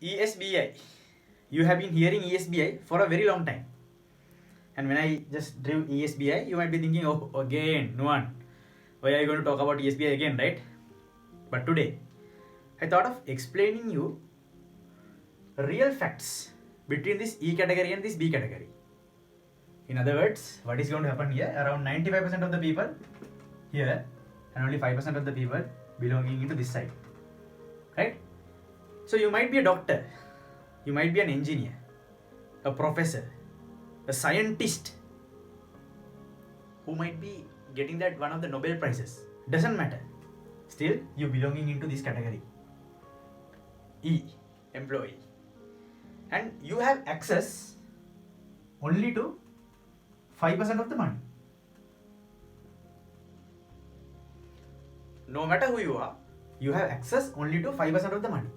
ESBI. You have been hearing ESBI for a very long time. And when I just drew ESBI, you might be thinking, oh, again, Nuan, why are you going to talk about ESBI again, right? But today, I thought of explaining you real facts between this E category and this B category. In other words, what is going to happen here? Around 95% of the people here and only 5% of the people belonging into this side, right? So you might be a doctor, you might be an engineer, a professor, a scientist who might be getting that one of the Nobel Prizes. Doesn't matter. Still, you belonging into this category. E, employee. And you have access only to 5% of the money. No matter who you have access only to 5% of the money.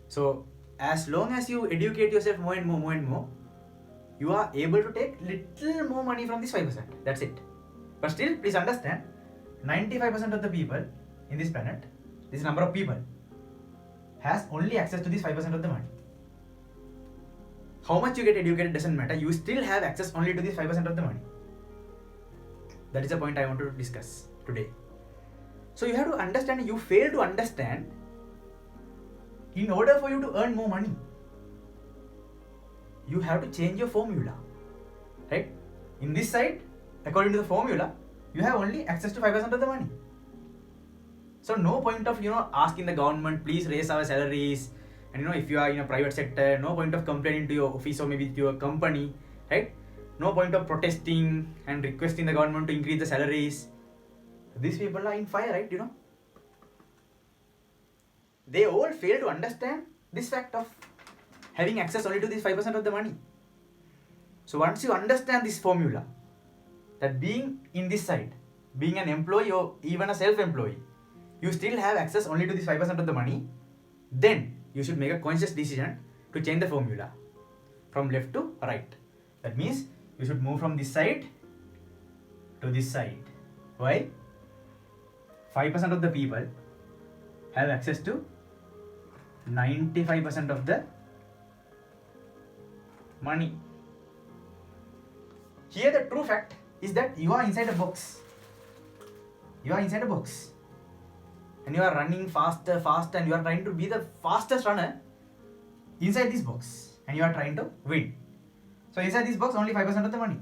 So, as long as you educate yourself more and more, you are able to take little more money from this 5%. That's it. But still, please understand, 95% of the people in this planet, this number of people, has only access to this 5% of the money. How much you get educated doesn't matter. You still have access only to this 5% of the money. That is the point I want to discuss today. So you have to understand, you fail to understand, in order for you to earn more money, you have to change your formula, right? In this side, according to the formula, you have only access to 5% of the money. So no point of, asking the government, please raise our salaries. And if you are in a private sector, no point of complaining to your office or maybe to your company, right? No point of protesting and requesting the government to increase the salaries. These people are in fire, right? They all fail to understand this fact of having access only to this 5% of the money. So once you understand this formula, that being in this side, being an employee or even a self-employee, you still have access only to this 5% of the money, then you should make a conscious decision to change the formula from left to right. That means you should move from this side to this side. Why? 5% of the people have access to 95% of the money. Here the true fact is that you are inside a box. You are inside a box. And you are running faster, and you are trying to be the fastest runner inside this box. And you are trying to win. So inside this box, only 5% of the money.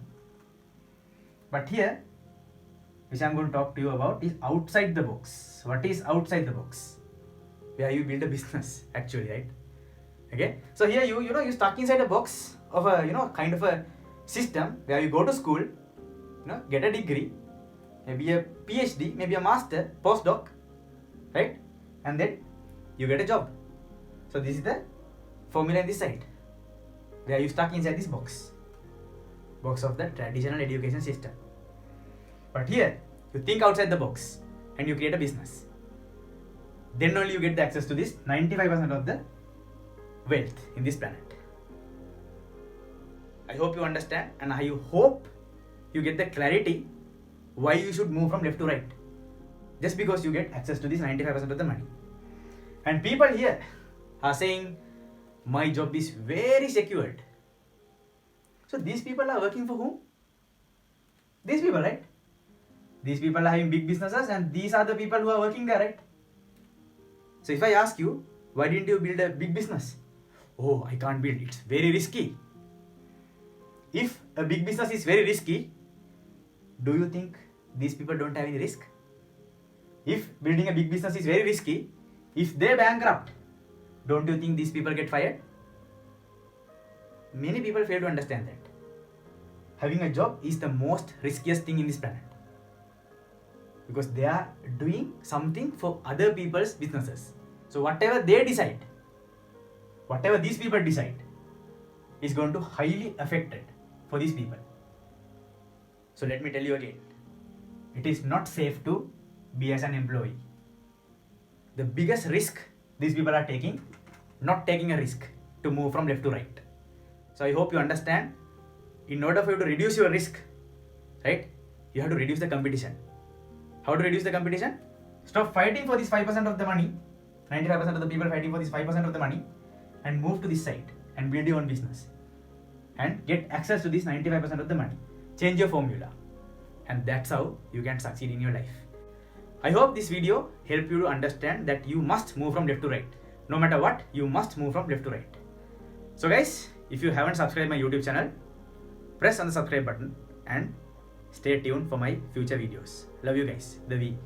But here, which I am going to talk to you about, is outside the box. What is outside the box? Where you build a business, actually, right? Okay. So here you stuck inside a box of a kind of a system where you go to school, get a degree, maybe a PhD, maybe a master, postdoc, right? And then you get a job. So this is the formula in this side, where you stuck inside this box of the traditional education system. But here, you think outside the box and you create a business. Then only you get the access to this 95% of the wealth in this planet. I hope you understand, and I hope you get the clarity why you should move from left to right. Just because you get access to this 95% of the money. And people here are saying, my job is very secured. So these people are working for whom? These people, right? These people are having big businesses, and these are the people who are working there, right? So if I ask you, why didn't you build a big business? Oh, I can't build, it's very risky. If a big business is very risky, do you think these people don't have any risk? If building a big business is very risky, if they bankrupt, don't you think these people get fired? Many people fail to understand that. Having a job is the most riskiest thing in this planet. Because they are doing something for other people's businesses. So whatever they decide, whatever these people decide, is going to highly affect it for these people. So let me tell you again, it is not safe to be as an employee. The biggest risk these people are taking, not taking a risk to move from left to right. So I hope you understand, in order for you to reduce your risk, right, you have to reduce the competition. How to reduce the competition? Stop fighting for this 5% of the money, 95% of the people fighting for this 5% of the money, and move to this side and build your own business and get access to this 95% of the money. Change your formula, and that's how you can succeed in your life. I hope this video helped you to understand that you must move from left to right. No matter what, you must move from left to right. So guys, if you haven't subscribed my YouTube channel, press on the subscribe button and stay tuned for my future videos. Love you guys. The V.